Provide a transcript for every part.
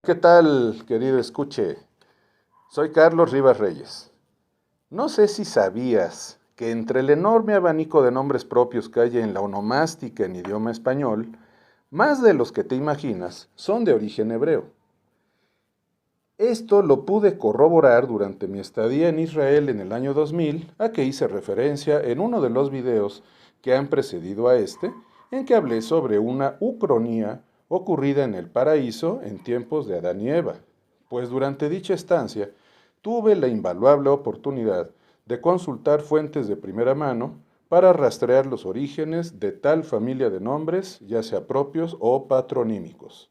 ¿Qué tal, querido escuche? Soy Carlos Rivas Reyes. No sé si sabías que entre el enorme abanico de nombres propios que hay en la onomástica en idioma español, más de los que te imaginas son de origen hebreo. Esto lo pude corroborar durante mi estadía en Israel en el año 2000, a que hice referencia en uno de los videos que han precedido a este, en que hablé sobre una ucronía ocurrida en el paraíso en tiempos de Adán y Eva, pues durante dicha estancia tuve la invaluable oportunidad de consultar fuentes de primera mano para rastrear los orígenes de tal familia de nombres, ya sea propios o patronímicos,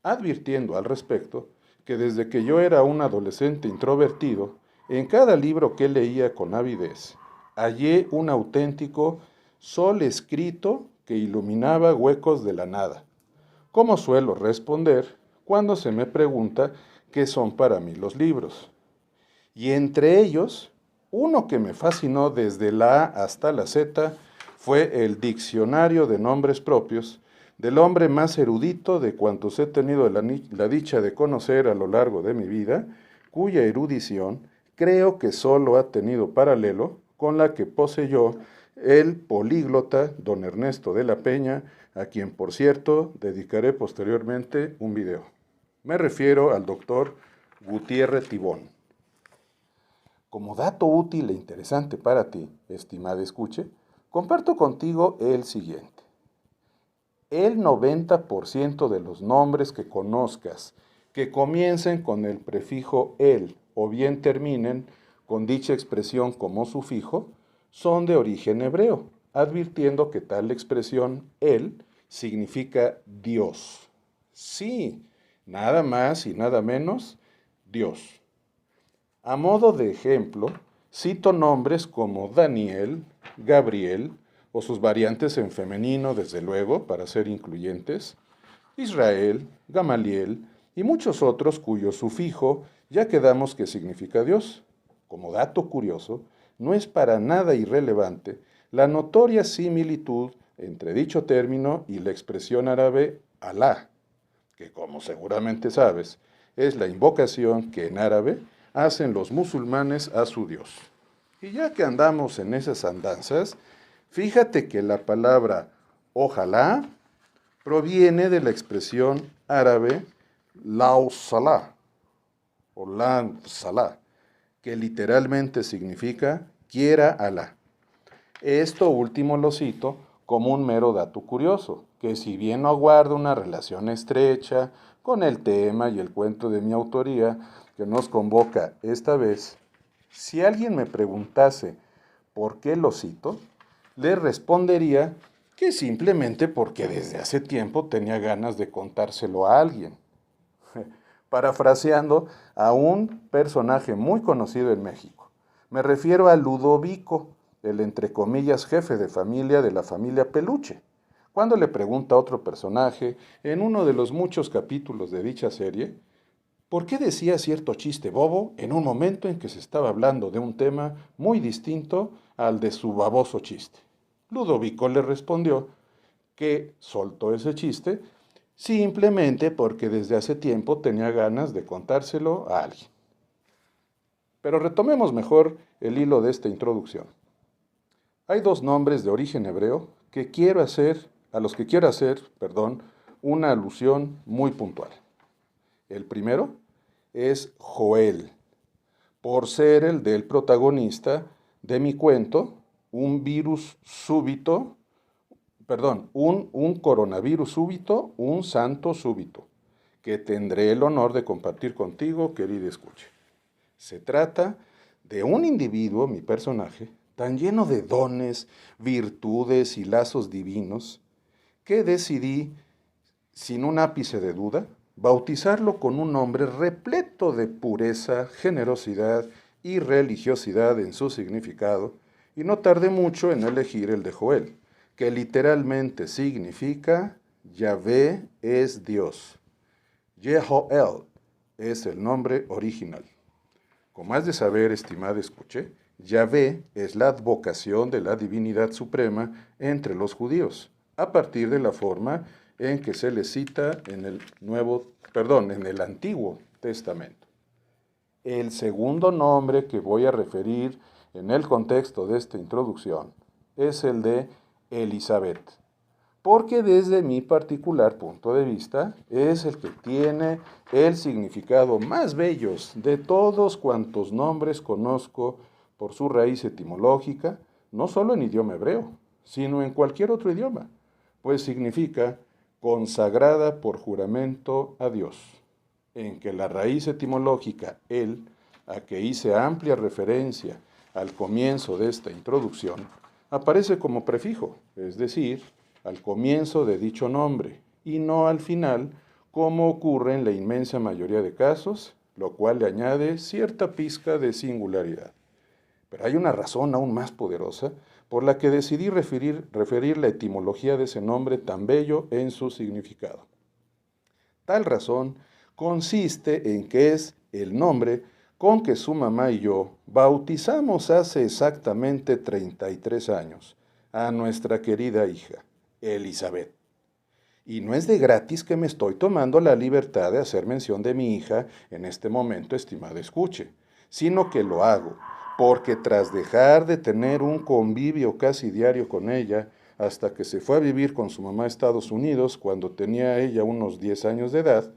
advirtiendo al respecto que desde que yo era un adolescente introvertido, en cada libro que leía con avidez, hallé un auténtico sol escrito que iluminaba huecos de la nada, como suelo responder cuando se me pregunta qué son para mí los libros. Y entre ellos, uno que me fascinó desde la A hasta la Z fue el Diccionario de Nombres Propios del hombre más erudito de cuantos he tenido la dicha de conocer a lo largo de mi vida, cuya erudición creo que solo ha tenido paralelo con la que poseyó el políglota don Ernesto de la Peña, a quien por cierto dedicaré posteriormente un video. Me refiero al doctor Gutiérrez Tibón. Como dato útil e interesante para ti, estimada escuche, comparto contigo el siguiente. El 90% de los nombres que conozcas que comiencen con el prefijo el o bien terminen con dicha expresión como sufijo son de origen hebreo, advirtiendo que tal expresión el significa Dios. Sí, nada más y nada menos Dios. A modo de ejemplo, cito nombres como Daniel, Gabriel, o sus variantes en femenino, desde luego, para ser incluyentes, Israel, Gamaliel y muchos otros cuyo sufijo ya quedamos que significa Dios. Como dato curioso, no es para nada irrelevante la notoria similitud entre dicho término y la expresión árabe Alá, que como seguramente sabes, es la invocación que en árabe hacen los musulmanes a su Dios. Y ya que andamos en esas andanzas, fíjate que la palabra ojalá proviene de la expresión árabe lau salah o lan salah, que literalmente significa quiera Alá. Esto último lo cito como un mero dato curioso, que si bien no guarda una relación estrecha con el tema y el cuento de mi autoría que nos convoca esta vez, si alguien me preguntase por qué lo cito, le respondería que simplemente porque desde hace tiempo tenía ganas de contárselo a alguien, parafraseando a un personaje muy conocido en México. Me refiero a Ludovico, el entre comillas jefe de familia de la familia Peluche, cuando le pregunta a otro personaje en uno de los muchos capítulos de dicha serie, ¿por qué decía cierto chiste bobo en un momento en que se estaba hablando de un tema muy distinto al de su baboso chiste? Ludovico le respondió que soltó ese chiste simplemente porque desde hace tiempo tenía ganas de contárselo a alguien. Pero retomemos mejor el hilo de esta introducción. Hay dos nombres de origen hebreo a los que quiero hacer, una alusión muy puntual. El primero es Joel, por ser el del protagonista de mi cuento, un virus súbito, un coronavirus súbito, un santo súbito, que tendré el honor de compartir contigo, querido escuche. Se trata de un individuo, mi personaje, tan lleno de dones, virtudes y lazos divinos, que decidí, sin un ápice de duda, bautizarlo con un nombre repleto de pureza, generosidad y religiosidad en su significado, y no tardé mucho en elegir el de Joel, que literalmente significa Yahvé es Dios. Jehoel es el nombre original. Como has de saber, estimada escuche, Yahvé es la advocación de la divinidad suprema entre los judíos, a partir de la forma en que se le cita en el Antiguo Testamento. El segundo nombre que voy a referir en el contexto de esta introducción es el de Elizabeth, porque desde mi particular punto de vista es el que tiene el significado más bello de todos cuantos nombres conozco por su raíz etimológica, no solo en idioma hebreo, sino en cualquier otro idioma, pues significa consagrada por juramento a Dios, en que la raíz etimológica el, a que hice amplia referencia al comienzo de esta introducción, aparece como prefijo, es decir, al comienzo de dicho nombre, y no al final, como ocurre en la inmensa mayoría de casos, lo cual le añade cierta pizca de singularidad. Pero hay una razón aún más poderosa por la que decidí referir la etimología de ese nombre tan bello en su significado. Tal razón consiste en que es el nombre con que su mamá y yo bautizamos hace exactamente 33 años a nuestra querida hija, Elizabeth. Y no es de gratis que me estoy tomando la libertad de hacer mención de mi hija en este momento, estimado escuche, sino que lo hago porque tras dejar de tener un convivio casi diario con ella, hasta que se fue a vivir con su mamá a Estados Unidos cuando tenía ella unos 10 años de edad,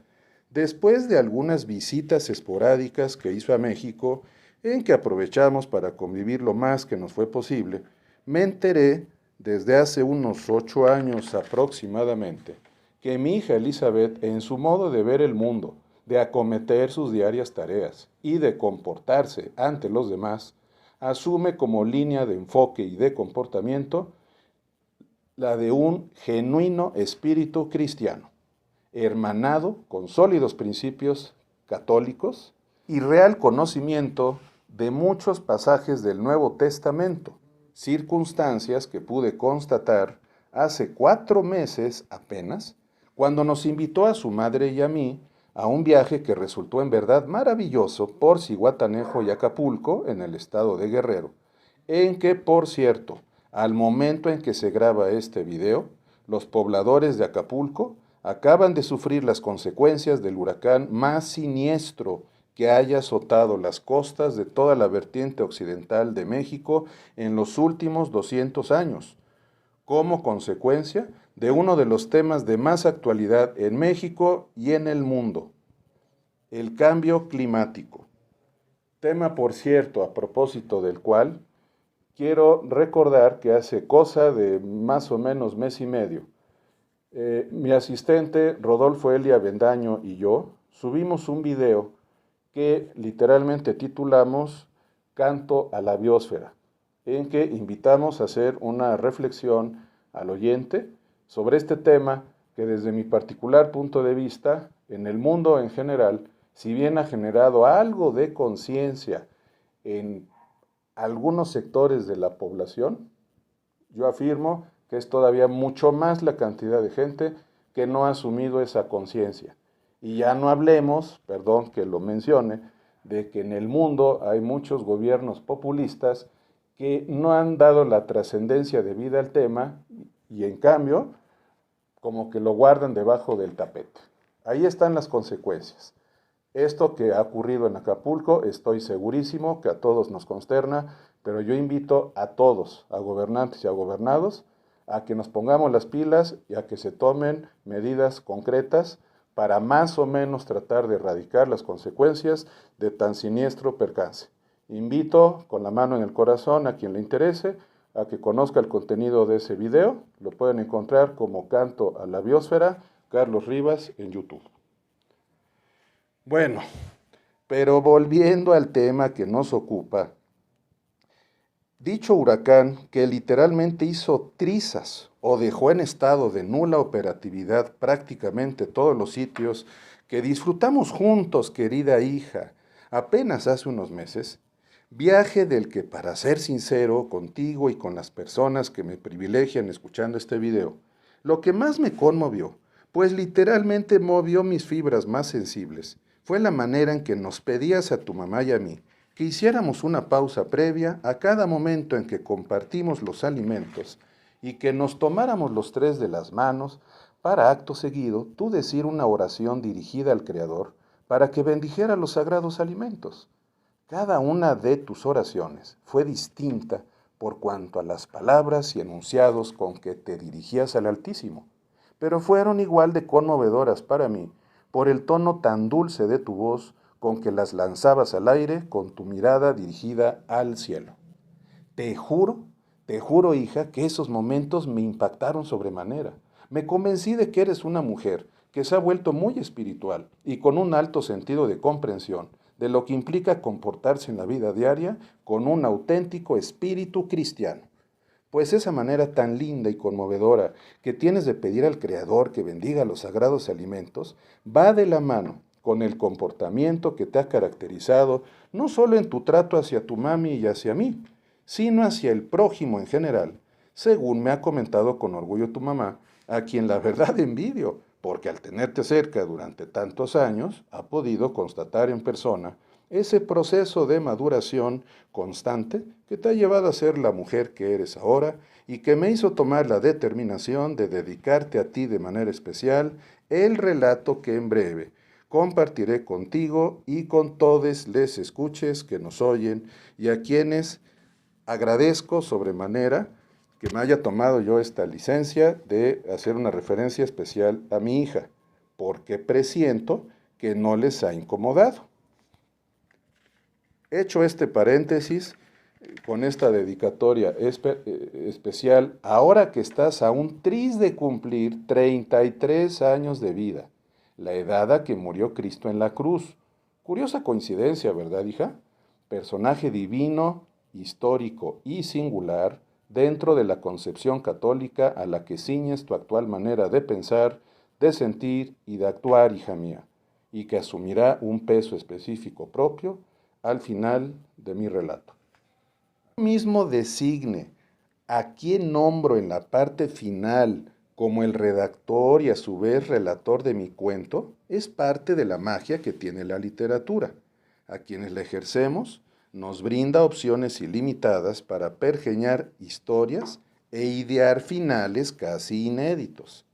después de algunas visitas esporádicas que hizo a México, en que aprovechamos para convivir lo más que nos fue posible, me enteré desde hace unos 8 años aproximadamente, que mi hija Elizabeth, en su modo de ver el mundo, de acometer sus diarias tareas y de comportarse ante los demás, asume como línea de enfoque y de comportamiento la de un genuino espíritu cristiano, hermanado con sólidos principios católicos y real conocimiento de muchos pasajes del Nuevo Testamento, circunstancias que pude constatar hace 4 meses apenas, cuando nos invitó a su madre y a mí a un viaje que resultó en verdad maravilloso por Zihuatanejo y Acapulco, en el estado de Guerrero, en que, por cierto, al momento en que se graba este video, los pobladores de Acapulco acaban de sufrir las consecuencias del huracán más siniestro que haya azotado las costas de toda la vertiente occidental de México en los últimos 200 años, como consecuencia de uno de los temas de más actualidad en México y en el mundo, el cambio climático. Tema, por cierto, a propósito del cual quiero recordar que hace cosa de más o menos mes y medio, mi asistente Rodolfo Elia Bendaño y yo subimos un video que literalmente titulamos Canto a la Biosfera, en que invitamos a hacer una reflexión al oyente sobre este tema que desde mi particular punto de vista, en el mundo en general, si bien ha generado algo de conciencia en algunos sectores de la población, yo afirmo que es todavía mucho más la cantidad de gente que no ha asumido esa conciencia. Y ya no hablemos, perdón que lo mencione, de que en el mundo hay muchos gobiernos populistas que no han dado la trascendencia debida al tema y en cambio como que lo guardan debajo del tapete. Ahí están las consecuencias. Esto que ha ocurrido en Acapulco, estoy segurísimo que a todos nos consterna, pero yo invito a todos, a gobernantes y a gobernados, a que nos pongamos las pilas y a que se tomen medidas concretas para más o menos tratar de erradicar las consecuencias de tan siniestro percance. Invito con la mano en el corazón a quien le interese a que conozca el contenido de ese video. Lo pueden encontrar como Canto a la Biosfera, Carlos Rivas, en YouTube. Bueno, pero volviendo al tema que nos ocupa, dicho huracán que literalmente hizo trizas o dejó en estado de nula operatividad prácticamente todos los sitios que disfrutamos juntos, querida hija, apenas hace unos meses, viaje del que, para ser sincero contigo y con las personas que me privilegian escuchando este video, lo que más me conmovió, pues literalmente movió mis fibras más sensibles, fue la manera en que nos pedías a tu mamá y a mí que hiciéramos una pausa previa a cada momento en que compartimos los alimentos y que nos tomáramos los tres de las manos para acto seguido tú decir una oración dirigida al Creador para que bendijera los sagrados alimentos. Cada una de tus oraciones fue distinta por cuanto a las palabras y enunciados con que te dirigías al Altísimo, pero fueron igual de conmovedoras para mí por el tono tan dulce de tu voz con que las lanzabas al aire con tu mirada dirigida al cielo. Te juro, hija, que esos momentos me impactaron sobremanera. Me convencí de que eres una mujer que se ha vuelto muy espiritual y con un alto sentido de comprensión de lo que implica comportarse en la vida diaria con un auténtico espíritu cristiano. Pues esa manera tan linda y conmovedora que tienes de pedir al Creador que bendiga los sagrados alimentos va de la mano con el comportamiento que te ha caracterizado no solo en tu trato hacia tu mami y hacia mí, sino hacia el prójimo en general, según me ha comentado con orgullo tu mamá, a quien la verdad envidio, porque al tenerte cerca durante tantos años, ha podido constatar en persona ese proceso de maduración constante que te ha llevado a ser la mujer que eres ahora y que me hizo tomar la determinación de dedicarte a ti de manera especial el relato que en breve compartiré contigo y con todos les escuches que nos oyen y a quienes agradezco sobremanera que me haya tomado yo esta licencia de hacer una referencia especial a mi hija, porque presiento que no les ha incomodado. Hecho este paréntesis, con esta dedicatoria especial, ahora que estás a un tris de cumplir 33 años de vida, la edad a que murió Cristo en la cruz. Curiosa coincidencia, ¿verdad, hija? Personaje divino, histórico y singular dentro de la concepción católica a la que ciñes tu actual manera de pensar, de sentir y de actuar, hija mía, y que asumirá un peso específico propio al final de mi relato. Mismo designe a quien nombro en la parte final como el redactor y a su vez relator de mi cuento, es parte de la magia que tiene la literatura. A quienes la ejercemos, nos brinda opciones ilimitadas para pergeñar historias e idear finales casi inéditos.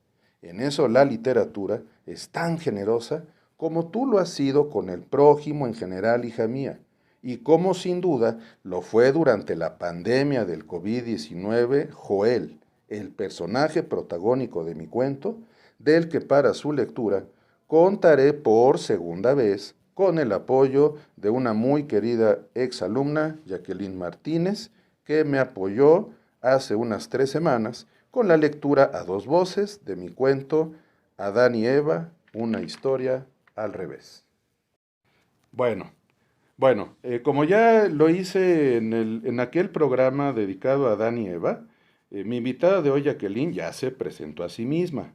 En eso la literatura es tan generosa como tú lo has sido con el prójimo en general, hija mía, y como sin duda lo fue durante la pandemia del COVID-19 Joel, el personaje protagónico de mi cuento, del que para su lectura contaré por segunda vez con el apoyo de una muy querida exalumna, Jacqueline Martínez, que me apoyó hace unas 3 semanas con la lectura a 2 voces de mi cuento Adán y Eva, una historia al revés. Bueno, como ya lo hice en aquel programa dedicado a Adán y Eva, mi invitada de hoy, Jacqueline, ya se presentó a sí misma.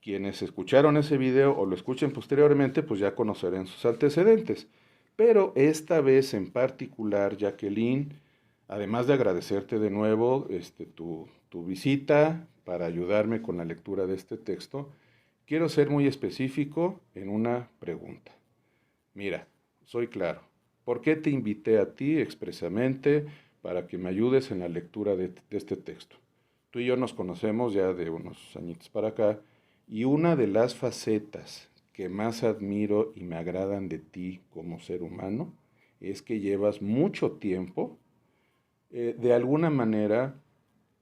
Quienes escucharon ese video o lo escuchen posteriormente, pues ya conocerán sus antecedentes. Pero esta vez en particular, Jacqueline, además de agradecerte de nuevo tu visita para ayudarme con la lectura de este texto, quiero ser muy específico en una pregunta. Mira, soy claro. ¿Por qué te invité a ti expresamente para que me ayudes en la lectura de este texto? Tú y yo nos conocemos ya de unos añitos para acá y una de las facetas que más admiro y me agradan de ti como ser humano es que llevas mucho tiempo, de alguna manera,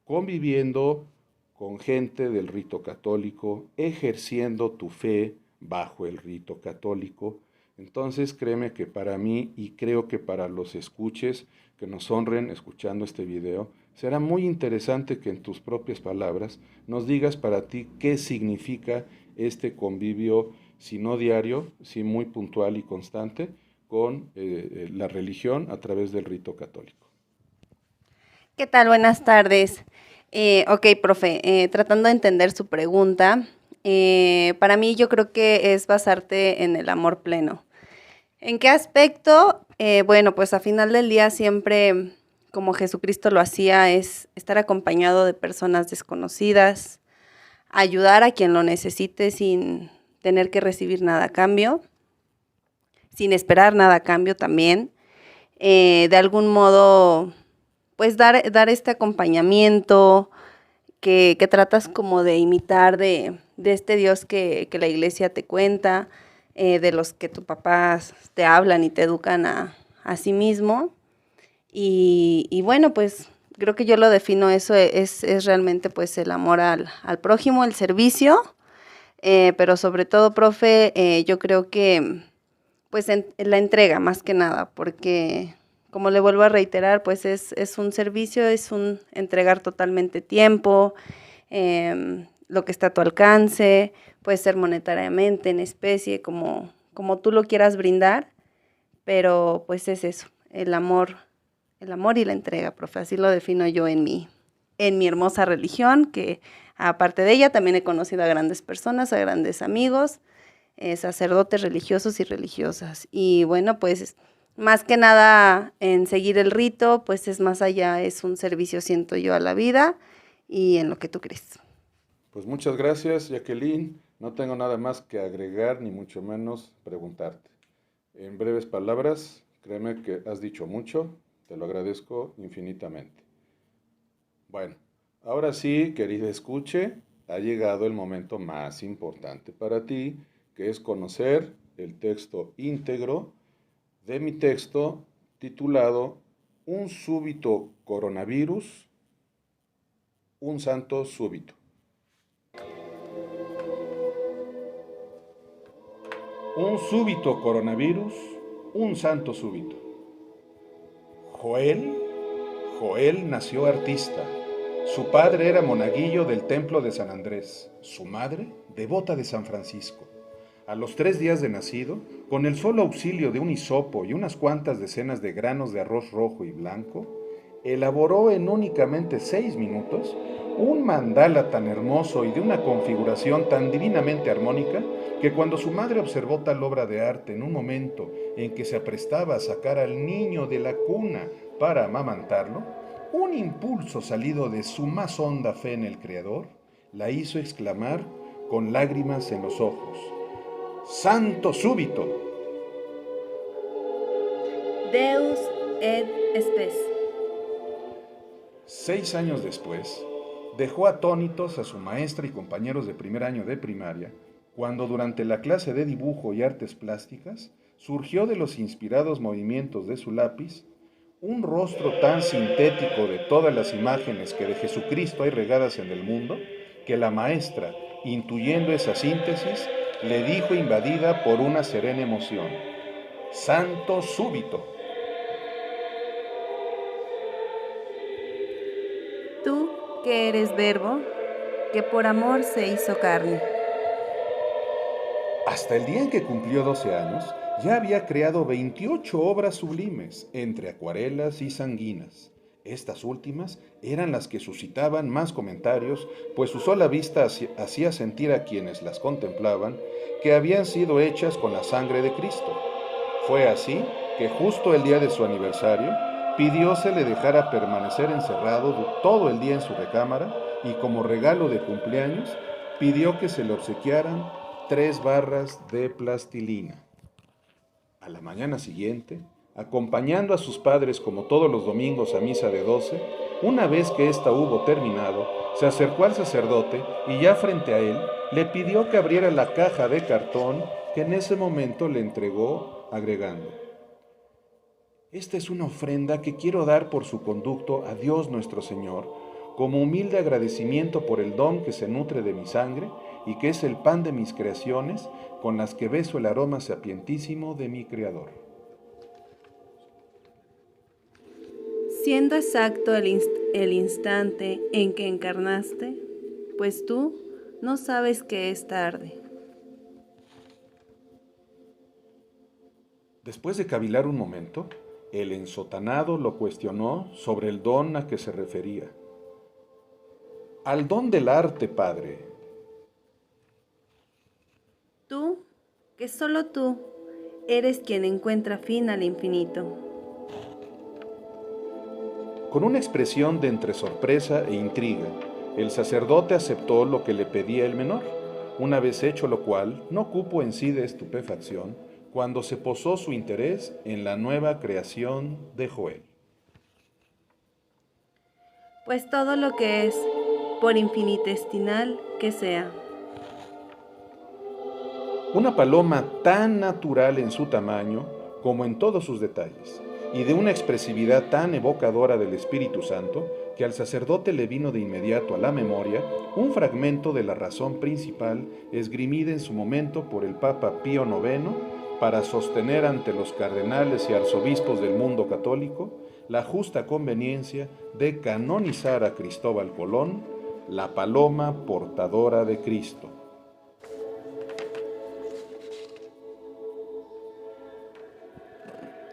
conviviendo con gente del rito católico, ejerciendo tu fe bajo el rito católico. Entonces créeme que para mí y creo que para los escuches que nos honren escuchando este video, será muy interesante que en tus propias palabras nos digas para ti qué significa este convivio, si no diario, si muy puntual y constante, con la religión a través del rito católico. ¿Qué tal? Buenas tardes. Ok, profe, tratando de entender su pregunta, para mí yo creo que es basarte en el amor pleno. ¿En qué aspecto? Bueno, pues a final del día siempre, como Jesucristo lo hacía, es estar acompañado de personas desconocidas, ayudar a quien lo necesite sin tener que recibir nada a cambio, sin esperar nada a cambio también. De algún modo, pues dar este acompañamiento que tratas como de imitar de de este Dios que la iglesia te cuenta, de los que tus papás te hablan y te educan a sí mismo. Y bueno, pues creo que yo lo defino eso, es realmente pues el amor al prójimo, el servicio, pero sobre todo, profe, yo creo que pues la entrega más que nada, porque como le vuelvo a reiterar, pues es un servicio, es un entregar totalmente tiempo, lo que está a tu alcance, puede ser monetariamente, en especie, como tú lo quieras brindar, pero pues es eso, el amor y la entrega, profe, así lo defino yo en mi hermosa religión, que aparte de ella también he conocido a grandes personas, a grandes amigos, sacerdotes religiosos y religiosas. Y bueno, pues más que nada en seguir el rito, pues es más allá, es un servicio, siento yo, a la vida y en lo que tú crees. Pues muchas gracias, Jacqueline. No tengo nada más que agregar, ni mucho menos preguntarte. En breves palabras, créeme que has dicho mucho, te lo agradezco infinitamente. Bueno, ahora sí, querida escuche, ha llegado el momento más importante para ti, que es conocer el texto íntegro de mi texto titulado Un súbito coronavirus, un santo súbito. Un súbito coronavirus, un santo súbito. Joel, Joel nació artista. Su padre era monaguillo del templo de San Andrés, su madre devota de San Francisco. A los 3 días de nacido, con el solo auxilio de un hisopo y unas cuantas decenas de granos de arroz rojo y blanco, elaboró en únicamente 6 minutos un mandala tan hermoso y de una configuración tan divinamente armónica que cuando su madre observó tal obra de arte en un momento en que se aprestaba a sacar al niño de la cuna para amamantarlo, un impulso salido de su más honda fe en el Creador la hizo exclamar con lágrimas en los ojos: ¡Santo súbito! Deus et spes. 6 años después, dejó atónitos a su maestra y compañeros de primer año de primaria cuando durante la clase de dibujo y artes plásticas surgió de los inspirados movimientos de su lápiz un rostro tan sintético de todas las imágenes que de Jesucristo hay regadas en el mundo, que la maestra, intuyendo esa síntesis, le dijo invadida por una serena emoción: Santo súbito. Tú que eres verbo, que por amor se hizo carne. Hasta el día en que cumplió 12 años, ya había creado 28 obras sublimes, entre acuarelas y sanguinas. Estas últimas eran las que suscitaban más comentarios, pues su sola vista hacía sentir a quienes las contemplaban que habían sido hechas con la sangre de Cristo. Fue así que justo el día de su aniversario, pidió se le dejara permanecer encerrado todo el día en su recámara y como regalo de cumpleaños, pidió que se le obsequiaran 3 barras de plastilina. A la mañana siguiente, acompañando a sus padres como todos los domingos a misa de 12, una vez que ésta hubo terminado, se acercó al sacerdote y ya frente a él le pidió que abriera la caja de cartón que en ese momento le entregó, agregando: esta es una ofrenda que quiero dar por su conducto a Dios nuestro Señor, como humilde agradecimiento por el don que se nutre de mi sangre y que es el pan de mis creaciones, con las que beso el aroma sapientísimo de mi Creador. Siendo exacto el instante en que encarnaste, pues tú no sabes que es tarde. Después de cavilar un momento, el ensotanado lo cuestionó sobre el don a que se refería. Al don del arte, padre. Tú, que solo tú, eres quien encuentra fin al infinito. Con una expresión de entre sorpresa e intriga, el sacerdote aceptó lo que le pedía el menor, una vez hecho lo cual no cupo en sí de estupefacción cuando se posó su interés en la nueva creación de Joel. Pues todo lo que es, por infinitesimal que sea. Una paloma tan natural en su tamaño como en todos sus detalles, y de una expresividad tan evocadora del Espíritu Santo, que al sacerdote le vino de inmediato a la memoria un fragmento de la razón principal esgrimida en su momento por el Papa Pío IX para sostener ante los cardenales y arzobispos del mundo católico la justa conveniencia de canonizar a Cristóbal Colón, la paloma portadora de Cristo.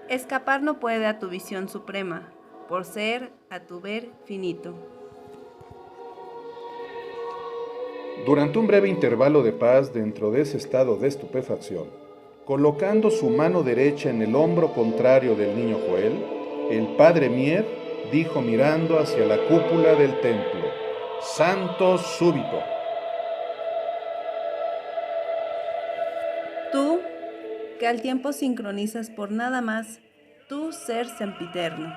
Escapar no puede a tu visión suprema, por ser a tu ver finito. Durante un breve intervalo de paz dentro de ese estado de estupefacción, colocando su mano derecha en el hombro contrario del niño Joel, el padre Mier dijo mirando hacia la cúpula del templo: «Santo súbito». Tú, que al tiempo sincronizas por nada más, tú ser sempiterno.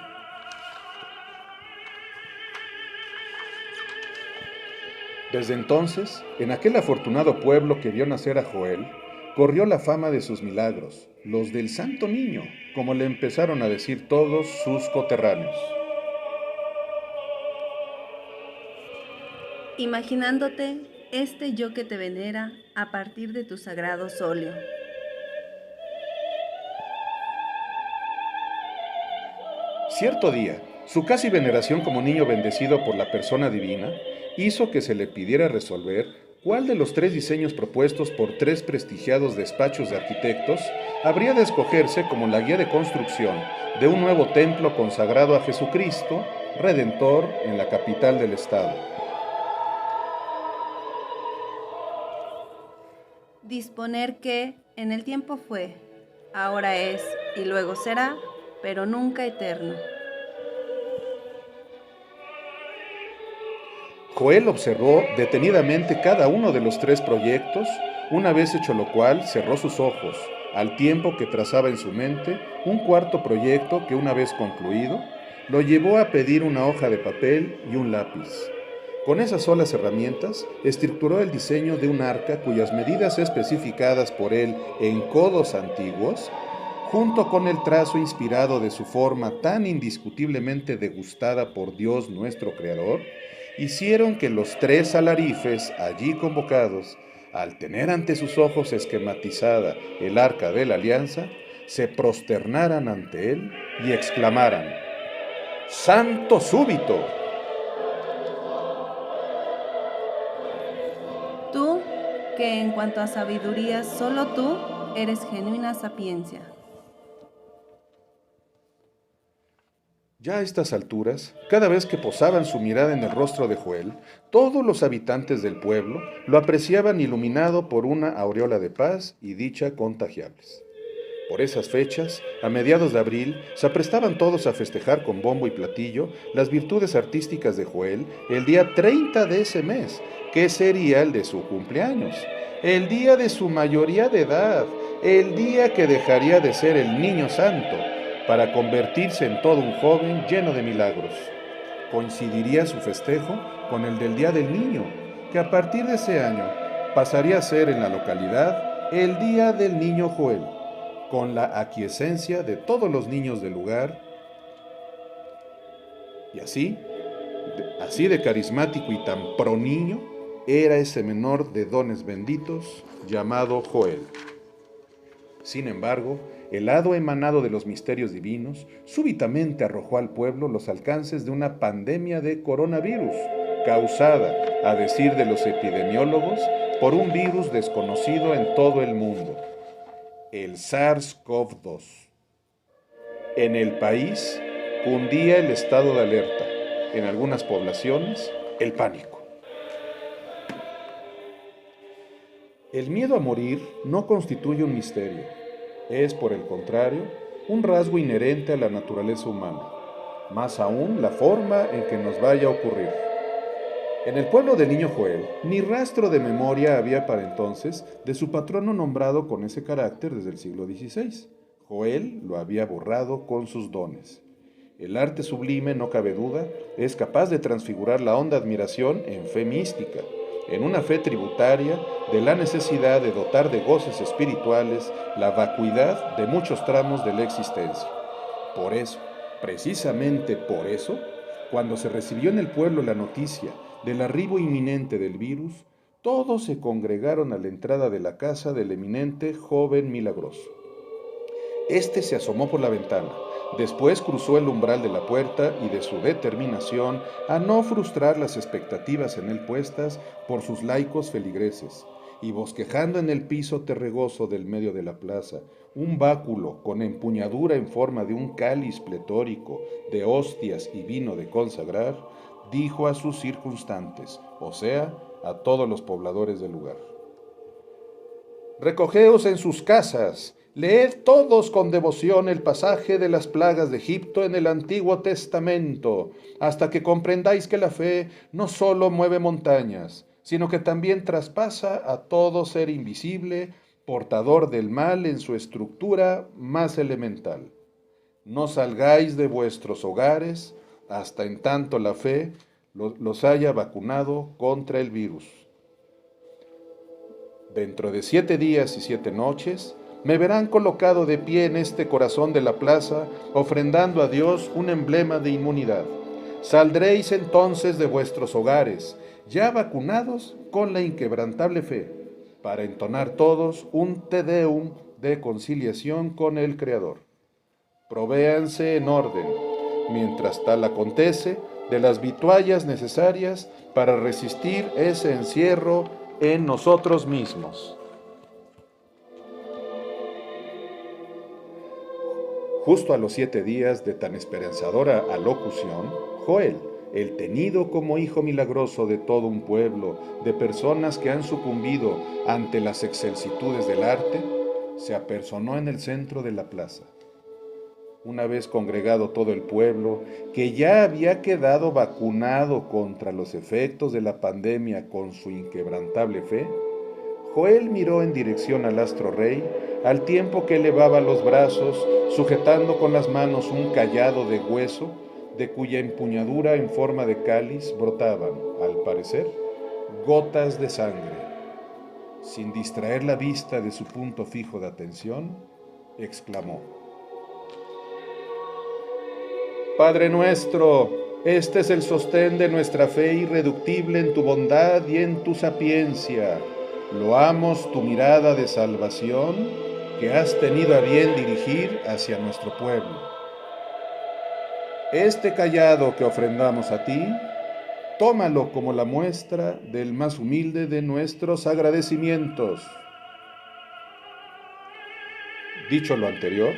Desde entonces, en aquel afortunado pueblo que vio nacer a Joel, corrió la fama de sus milagros, los del Santo Niño, como le empezaron a decir todos sus coterráneos. Imaginándote este yo que te venera a partir de tu sagrado solio. Cierto día, su casi veneración como niño bendecido por la persona divina hizo que se le pidiera resolver cuál de los 3 diseños propuestos por 3 prestigiados despachos de arquitectos habría de escogerse como la guía de construcción de un nuevo templo consagrado a Jesucristo, Redentor, en la capital del estado. Disponer que en el tiempo fue, ahora es y luego será, pero nunca eterno. Joel observó detenidamente cada uno de los 3 proyectos, una vez hecho lo cual cerró sus ojos, al tiempo que trazaba en su mente un cuarto proyecto que, una vez concluido, lo llevó a pedir una hoja de papel y un lápiz. Con esas solas herramientas, estructuró el diseño de un arca cuyas medidas especificadas por él en codos antiguos, junto con el trazo inspirado de su forma tan indiscutiblemente degustada por Dios nuestro Creador, hicieron que los 3 alarifes allí convocados, al tener ante sus ojos esquematizada el arca de la alianza, se prosternaran ante él y exclamaran: «¡Santo súbito!». Tú, que en cuanto a sabiduría solo tú eres genuina sapiencia. Ya a estas alturas, cada vez que posaban su mirada en el rostro de Joel, todos los habitantes del pueblo lo apreciaban iluminado por una aureola de paz y dicha contagiables. Por esas fechas, a mediados de abril, se aprestaban todos a festejar con bombo y platillo las virtudes artísticas de Joel el día 30 de ese mes, que sería el de su cumpleaños, el día de su mayoría de edad, el día que dejaría de ser el niño santo para convertirse en todo un joven lleno de milagros. Coincidiría su festejo con el del Día del Niño, que a partir de ese año pasaría a ser en la localidad el Día del Niño Joel, con la aquiescencia de todos los niños del lugar. Y así de carismático y tan pro niño, era ese menor de dones benditos llamado Joel. Sin embargo, el hado emanado de los misterios divinos súbitamente arrojó al pueblo los alcances de una pandemia de coronavirus, causada, a decir de los epidemiólogos, por un virus desconocido en todo el mundo, el SARS-CoV-2. En el país cundía el estado de alerta, en algunas poblaciones el pánico. El miedo a morir no constituye un misterio. Es, por el contrario, un rasgo inherente a la naturaleza humana, más aún la forma en que nos vaya a ocurrir. En el pueblo del niño Joel, ni rastro de memoria había para entonces de su patrono nombrado con ese carácter desde el siglo XVI. Joel lo había borrado con sus dones. El arte sublime, no cabe duda, es capaz de transfigurar la honda admiración en fe mística, en una fe tributaria de la necesidad de dotar de goces espirituales la vacuidad de muchos tramos de la existencia. Por eso, precisamente por eso, cuando se recibió en el pueblo la noticia del arribo inminente del virus, todos se congregaron a la entrada de la casa del eminente joven milagroso. Este se asomó por la ventana, después cruzó el umbral de la puerta y de su determinación a no frustrar las expectativas en él puestas por sus laicos feligreses, y bosquejando en el piso terregoso del medio de la plaza, un báculo con empuñadura en forma de un cáliz pletórico de hostias y vino de consagrar, dijo a sus circunstantes, o sea, a todos los pobladores del lugar: Recogeos en sus casas, leed todos con devoción el pasaje de las plagas de Egipto en el Antiguo Testamento, hasta que comprendáis que la fe no solo mueve montañas, sino que también traspasa a todo ser invisible, portador del mal en su estructura más elemental. No salgáis de vuestros hogares hasta en tanto la fe los haya vacunado contra el virus. Dentro de 7 días y 7 noches, me verán colocado de pie en este corazón de la plaza, ofrendando a Dios un emblema de inmunidad. Saldréis entonces de vuestros hogares, ya vacunados con la inquebrantable fe, para entonar todos un Te Deum de conciliación con el Creador. Provéanse en orden, mientras tal acontece, de las vituallas necesarias para resistir ese encierro en nosotros mismos. Justo a los 7 días de tan esperanzadora alocución, Joel, el tenido como hijo milagroso de todo un pueblo, de personas que han sucumbido ante las excelsitudes del arte, se apersonó en el centro de la plaza. Una vez congregado todo el pueblo, que ya había quedado vacunado contra los efectos de la pandemia con su inquebrantable fe, Joel miró en dirección al astro rey, al tiempo que elevaba los brazos, sujetando con las manos un cayado de hueso, de cuya empuñadura en forma de cáliz brotaban, al parecer, gotas de sangre. Sin distraer la vista de su punto fijo de atención, exclamó: Padre nuestro, este es el sostén de nuestra fe irreductible en tu bondad y en tu sapiencia. Loamos tu mirada de salvación que has tenido a bien dirigir hacia nuestro pueblo. Este cayado que ofrendamos a ti, tómalo como la muestra del más humilde de nuestros agradecimientos. Dicho lo anterior,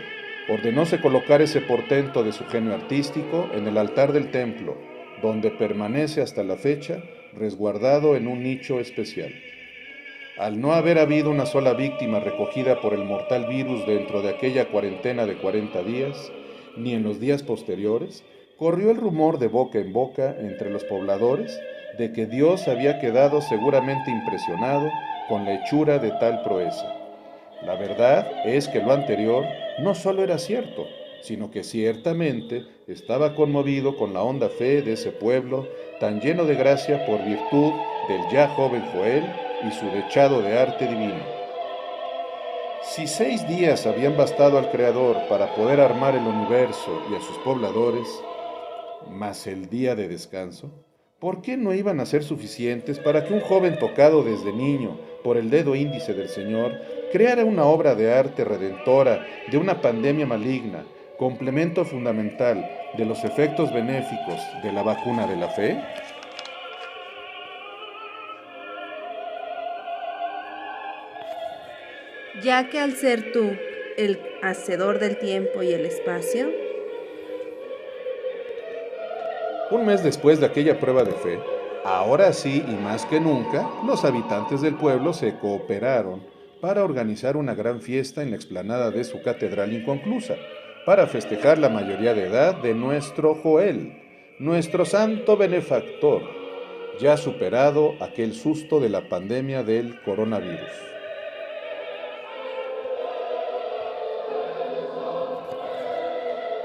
ordenóse colocar ese portento de su genio artístico en el altar del templo, donde permanece hasta la fecha, resguardado en un nicho especial. Al no haber habido una sola víctima recogida por el mortal virus dentro de aquella cuarentena de 40 días, ni en los días posteriores, corrió el rumor de boca en boca entre los pobladores de que Dios había quedado seguramente impresionado con la hechura de tal proeza. La verdad es que lo anterior no solo era cierto, sino que ciertamente estaba conmovido con la honda fe de ese pueblo tan lleno de gracia por virtud del ya joven Joel y su dechado de arte divino. Si 6 días habían bastado al Creador para poder armar el universo y a sus pobladores, más el día de descanso, ¿por qué no iban a ser suficientes para que un joven tocado desde niño por el dedo índice del Señor creara una obra de arte redentora de una pandemia maligna, complemento fundamental de los efectos benéficos de la vacuna de la fe? Ya que al ser tú el hacedor del tiempo y el espacio, Un mes después de aquella prueba de fe, ahora sí y más que nunca, los habitantes del pueblo se cooperaron para organizar una gran fiesta en la explanada de su catedral inconclusa, para festejar la mayoría de edad de nuestro Joel, nuestro santo benefactor, ya superado aquel susto de la pandemia del coronavirus.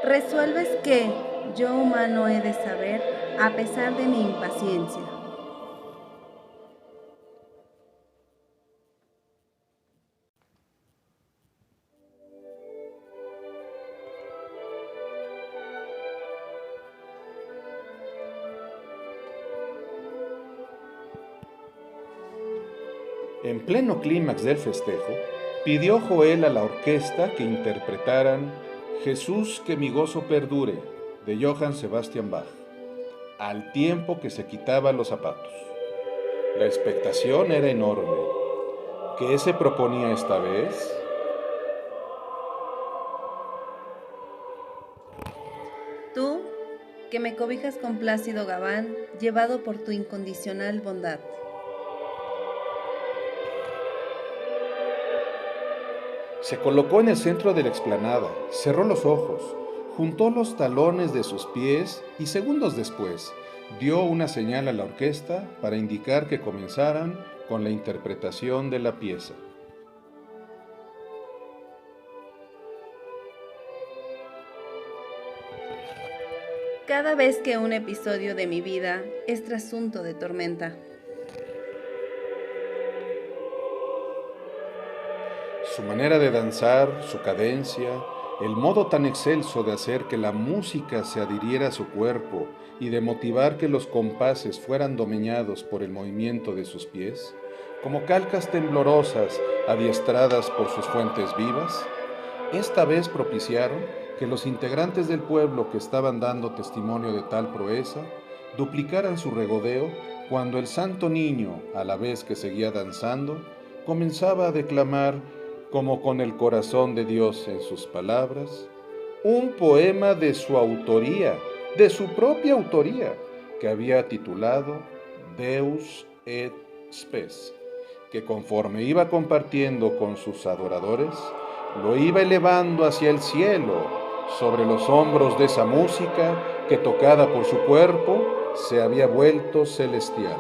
resuelves que yo humano he de saber a pesar de mi impaciencia. En pleno clímax del festejo, pidió Joel a la orquesta que interpretaran Jesús que mi gozo perdure, de Johann Sebastian Bach, al tiempo que se quitaba los zapatos. La expectación era enorme. ¿Qué se proponía esta vez? Tú, que me cobijas con plácido gabán, llevado por tu incondicional bondad. Se colocó en el centro de la explanada, cerró los ojos, juntó los talones de sus pies y segundos después dio una señal a la orquesta para indicar que comenzaran con la interpretación de la pieza. Cada vez que un episodio de mi vida es trasunto de tormenta. Su manera de danzar, su cadencia, el modo tan excelso de hacer que la música se adhiriera a su cuerpo y de motivar que los compases fueran domeñados por el movimiento de sus pies, como calcas temblorosas adiestradas por sus fuentes vivas, esta vez propiciaron que los integrantes del pueblo que estaban dando testimonio de tal proeza duplicaran su regodeo cuando el santo niño, a la vez que seguía danzando, comenzaba a declamar, como con el corazón de Dios en sus palabras, un poema de su autoría, de su propia autoría, que había titulado Deus et Spes, que conforme iba compartiendo con sus adoradores, lo iba elevando hacia el cielo, sobre los hombros de esa música que tocada por su cuerpo se había vuelto celestial.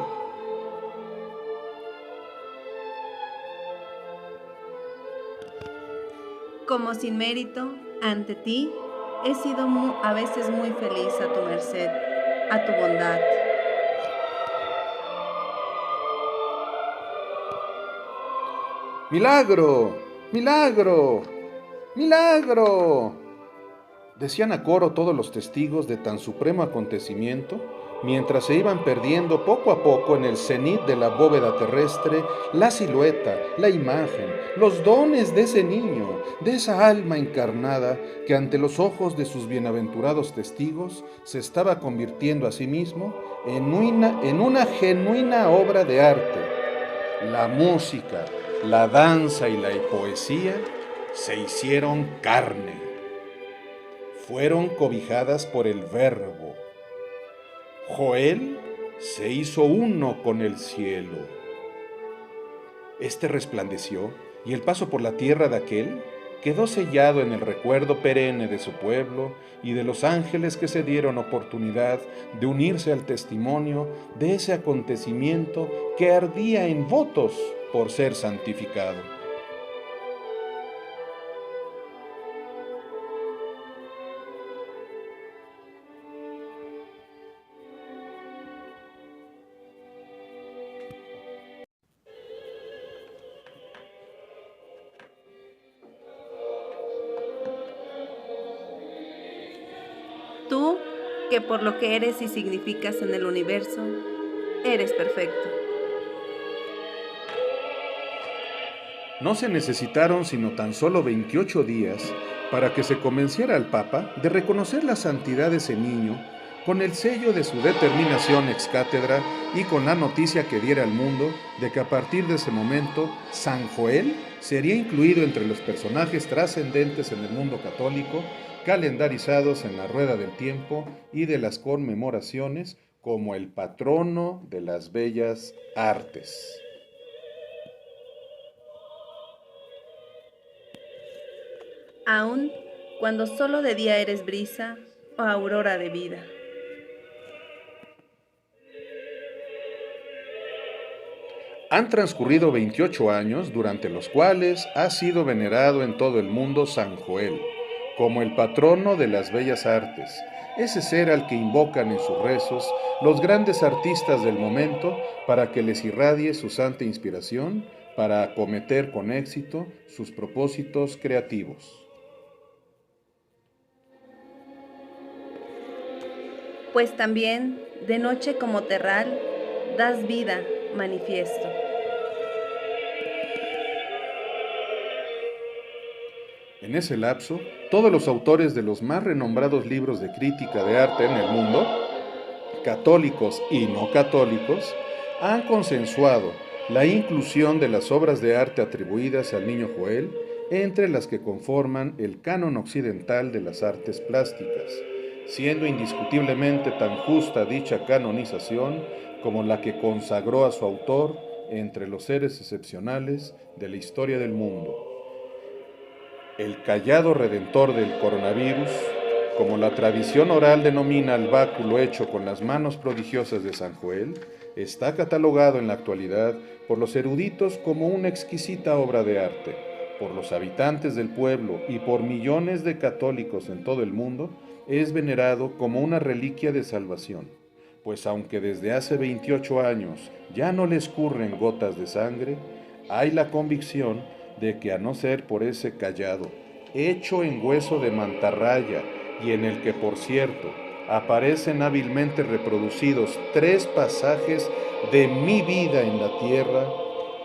Como sin mérito, ante ti, he sido a veces muy feliz a tu merced, a tu bondad. ¡Milagro! ¡Milagro! ¡Milagro! Decían a coro todos los testigos de tan supremo acontecimiento, mientras se iban perdiendo poco a poco en el cenit de la bóveda terrestre la silueta, la imagen, los dones de ese niño, de esa alma encarnada que ante los ojos de sus bienaventurados testigos se estaba convirtiendo a sí mismo en una genuina obra de arte. La música, la danza y la poesía se hicieron carne. Fueron cobijadas por el Verbo. Joel se hizo uno con el cielo. Este resplandeció y el paso por la tierra de aquel quedó sellado en el recuerdo perenne de su pueblo y de los ángeles que se dieron oportunidad de unirse al testimonio de ese acontecimiento que ardía en votos por ser santificado. Tú, que por lo que eres y significas en el universo, eres perfecto. No se necesitaron sino tan solo 28 días para que se convenciera al Papa de reconocer la santidad de ese niño con el sello de su determinación ex cátedra y con la noticia que diera al mundo de que a partir de ese momento San Joel sería incluido entre los personajes trascendentes en el mundo católico, calendarizados en la rueda del tiempo y de las conmemoraciones como el patrono de las bellas artes. Aun cuando solo de día eres brisa o aurora de vida. Han transcurrido 28 años durante los cuales ha sido venerado en todo el mundo San Joel, como el patrono de las bellas artes, ese ser al que invocan en sus rezos los grandes artistas del momento para que les irradie su santa inspiración para acometer con éxito sus propósitos creativos. Pues también, de noche como terral, das vida manifiesto. En ese lapso, todos los autores de los más renombrados libros de crítica de arte en el mundo, católicos y no católicos, han consensuado la inclusión de las obras de arte atribuidas al niño Joel entre las que conforman el canon occidental de las artes plásticas, siendo indiscutiblemente tan justa dicha canonización como la que consagró a su autor entre los seres excepcionales de la historia del mundo. El cayado redentor del coronavirus, como la tradición oral denomina al báculo hecho con las manos prodigiosas de San Joel, está catalogado en la actualidad por los eruditos como una exquisita obra de arte, por los habitantes del pueblo y por millones de católicos en todo el mundo, es venerado como una reliquia de salvación, pues aunque desde hace 28 años ya no le escurren gotas de sangre, hay la convicción de que a no ser por ese cayado, hecho en hueso de mantarraya y en el que, por cierto, aparecen hábilmente reproducidos 3 pasajes de mi vida en la tierra,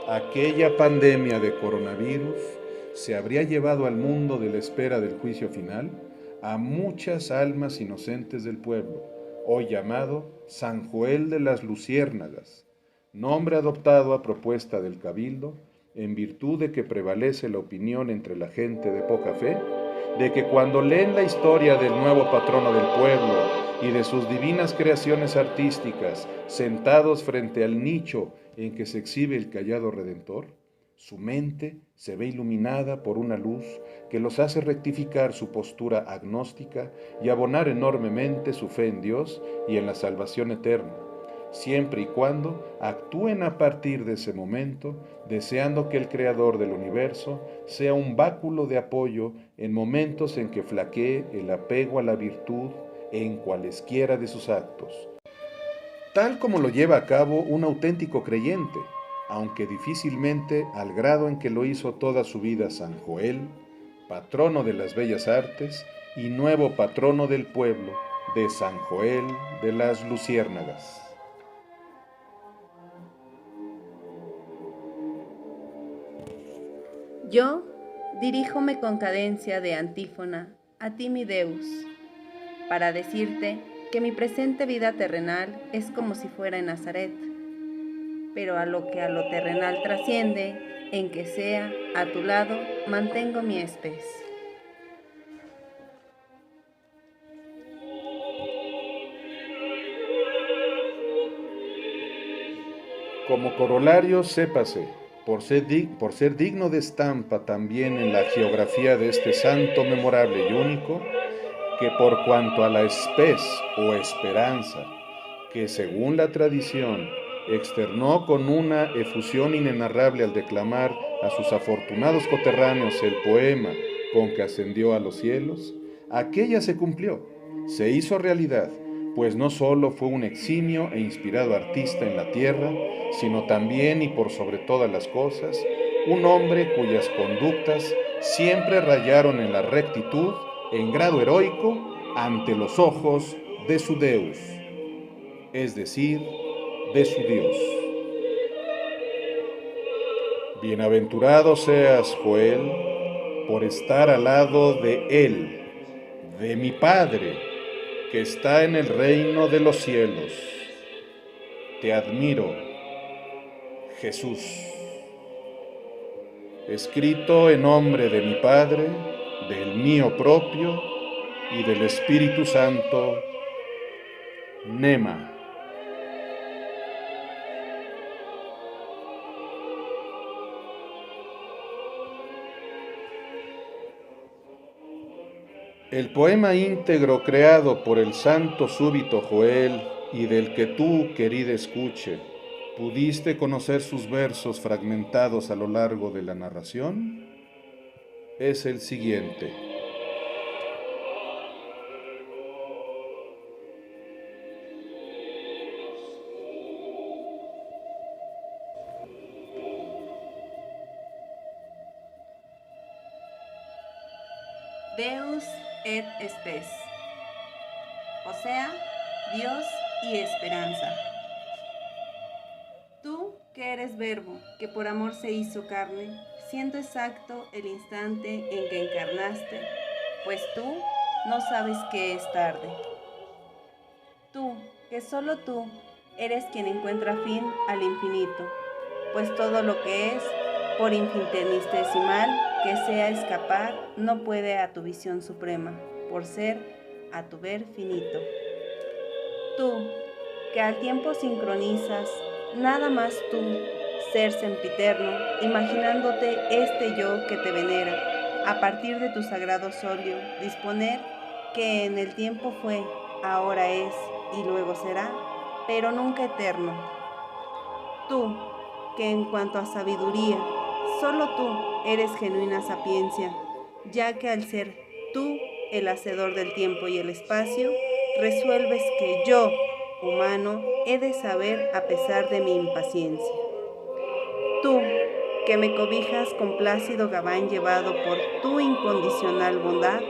aquella pandemia de coronavirus se habría llevado al mundo de la espera del juicio final a muchas almas inocentes del pueblo, hoy llamado San Joel de las Luciérnagas, nombre adoptado a propuesta del Cabildo en virtud de que prevalece la opinión entre la gente de poca fe, de que cuando leen la historia del nuevo patrono del pueblo y de sus divinas creaciones artísticas sentados frente al nicho en que se exhibe el cayado redentor, su mente se ve iluminada por una luz que los hace rectificar su postura agnóstica y abonar enormemente su fe en Dios y en la salvación eterna, siempre y cuando actúen a partir de ese momento, deseando que el Creador del universo sea un báculo de apoyo en momentos en que flaquee el apego a la virtud en cualesquiera de sus actos, tal como lo lleva a cabo un auténtico creyente, aunque difícilmente al grado en que lo hizo toda su vida San Joel, patrono de las bellas artes y nuevo patrono del pueblo de San Joel de las Luciérnagas. Yo diríjome con cadencia de antífona a ti, mi Deus, para decirte que mi presente vida terrenal es como si fuera en Nazaret, pero a lo terrenal trasciende, en que sea a tu lado mantengo mi espés. Como corolario, sépase, por ser digno de estampa también en la geografía de este santo memorable y único, que por cuanto a la espes o esperanza, que según la tradición externó con una efusión inenarrable al declamar a sus afortunados coterráneos el poema con que ascendió a los cielos, aquella se cumplió, se hizo realidad, pues no solo fue un eximio e inspirado artista en la tierra, sino también y por sobre todas las cosas, un hombre cuyas conductas siempre rayaron en la rectitud en grado heroico ante los ojos de su Deus, es decir, de su Dios. Bienaventurado seas, Joel, por estar al lado de Él, de mi Padre, que está en el reino de los cielos. Te admiro, Jesús. Escrito en nombre de mi Padre, del mío propio y del Espíritu Santo. Nema. El poema íntegro creado por el santo súbito Joel y del que tú, querida escuche, pudiste conocer sus versos fragmentados a lo largo de la narración, es el siguiente. Deus et spes, o sea, Dios y esperanza. Tú que eres verbo, que por amor se hizo carne, siendo exacto el instante en que encarnaste, pues tú no sabes que es tarde. Tú, que solo tú, eres quien encuentra fin al infinito, pues todo lo que es, por infinitesimal que sea escapar, no puede a tu visión suprema, por ser a tu ver finito. Tú, que al tiempo sincronizas, nada más tú, ser sempiterno, imaginándote este yo que te venera, a partir de tu sagrado solio, disponer que en el tiempo fue, ahora es y luego será, pero nunca eterno. Tú, que en cuanto a sabiduría, solo tú eres genuina sapiencia, ya que al ser tú el hacedor del tiempo y el espacio, resuelves que yo, humano, he de saber a pesar de mi impaciencia. Tú, que me cobijas con plácido gabán llevado por tu incondicional bondad,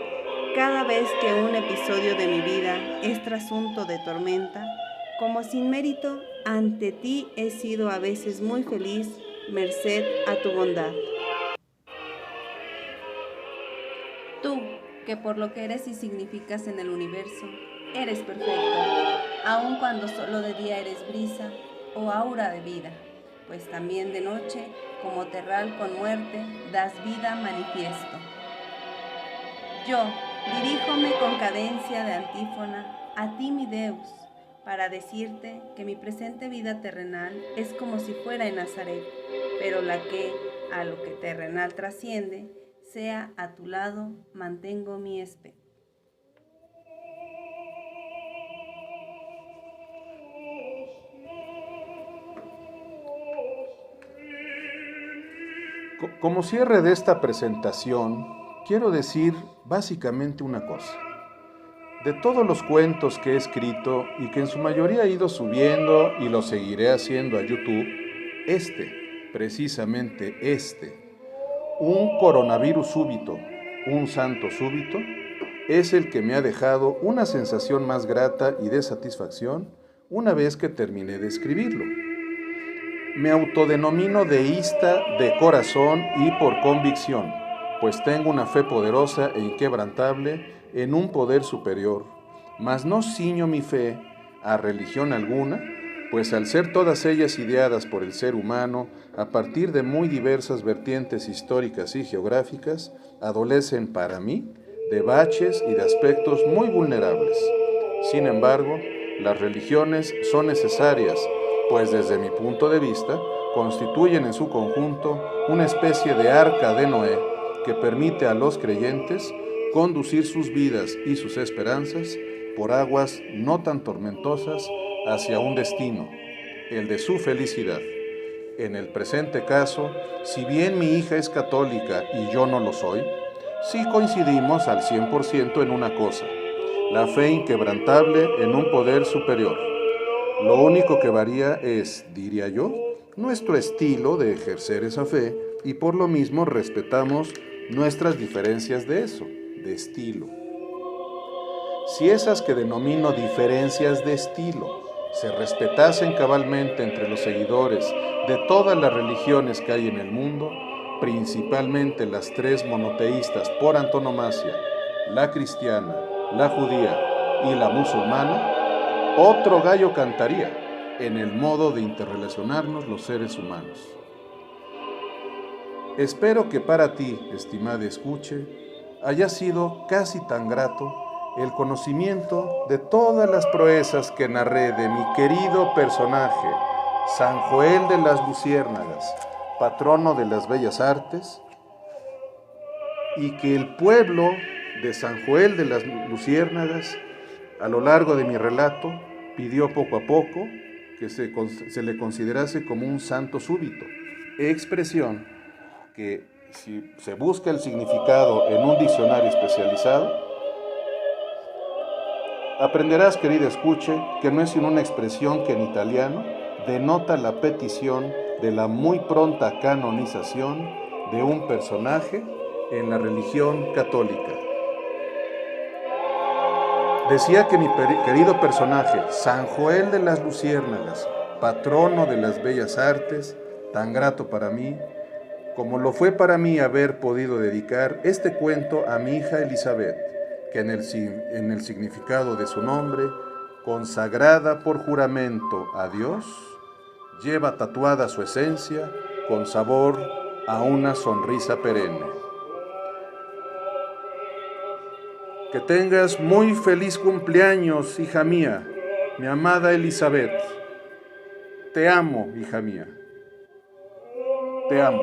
cada vez que un episodio de mi vida es trasunto de tormenta, como sin mérito, ante ti he sido a veces muy feliz, merced a tu bondad. Tú, que por lo que eres y significas en el universo, eres perfecto, aun cuando solo de día eres brisa o aura de vida, pues también de noche, como terral con muerte, das vida manifiesto. Yo, diríjome con cadencia de antífona a ti, mi Deus, para decirte que mi presente vida terrenal es como si fuera en Nazaret, pero la que, a lo que terrenal trasciende, sea a tu lado, mantengo mi espíritu. Como cierre de esta presentación, quiero decir básicamente una cosa. De todos los cuentos que he escrito y que en su mayoría he ido subiendo y lo seguiré haciendo a YouTube, precisamente un coronavirus súbito, un santo súbito, es el que me ha dejado una sensación más grata y de satisfacción una vez que terminé de escribirlo. Me autodenomino deísta de corazón y por convicción, pues tengo una fe poderosa e inquebrantable en un poder superior, mas no ciño mi fe a religión alguna, pues al ser todas ellas ideadas por el ser humano a partir de muy diversas vertientes históricas y geográficas, adolecen para mí de baches y de aspectos muy vulnerables. Sin embargo, las religiones son necesarias, pues desde mi punto de vista, constituyen en su conjunto una especie de arca de Noé que permite a los creyentes conducir sus vidas y sus esperanzas por aguas no tan tormentosas hacia un destino, el de su felicidad. En el presente caso, si bien mi hija es católica y yo no lo soy, sí coincidimos al 100% en una cosa, la fe inquebrantable en un poder superior. Lo único que varía es, diría yo, nuestro estilo de ejercer esa fe y por lo mismo respetamos nuestras diferencias de eso, de estilo. Si esas que denomino diferencias de estilo se respetasen cabalmente entre los seguidores de todas las religiones que hay en el mundo, principalmente las tres monoteístas por antonomasia, la cristiana, la judía y la musulmana, otro gallo cantaría en el modo de interrelacionarnos los seres humanos. Espero que para ti, estimada escuche, haya sido casi tan grato el conocimiento de todas las proezas que narré de mi querido personaje, San Joel de las Luciérnagas, patrono de las bellas artes, y que el pueblo de San Joel de las Luciérnagas, a lo largo de mi relato, pidió poco a poco que se le considerase como un santo súbito, expresión que si se busca el significado en un diccionario especializado, aprenderás, querida escuche, que no es sino una expresión que en italiano denota la petición de la muy pronta canonización de un personaje en la religión católica. Decía que mi querido personaje, San Joel de las Luciérnagas, patrono de las bellas artes, tan grato para mí, como lo fue para mí haber podido dedicar este cuento a mi hija Elizabeth, que en el significado de su nombre, consagrada por juramento a Dios, lleva tatuada su esencia con sabor a una sonrisa perenne. Que tengas muy feliz cumpleaños, hija mía, mi amada Elizabeth. Te amo, hija mía. Te amo.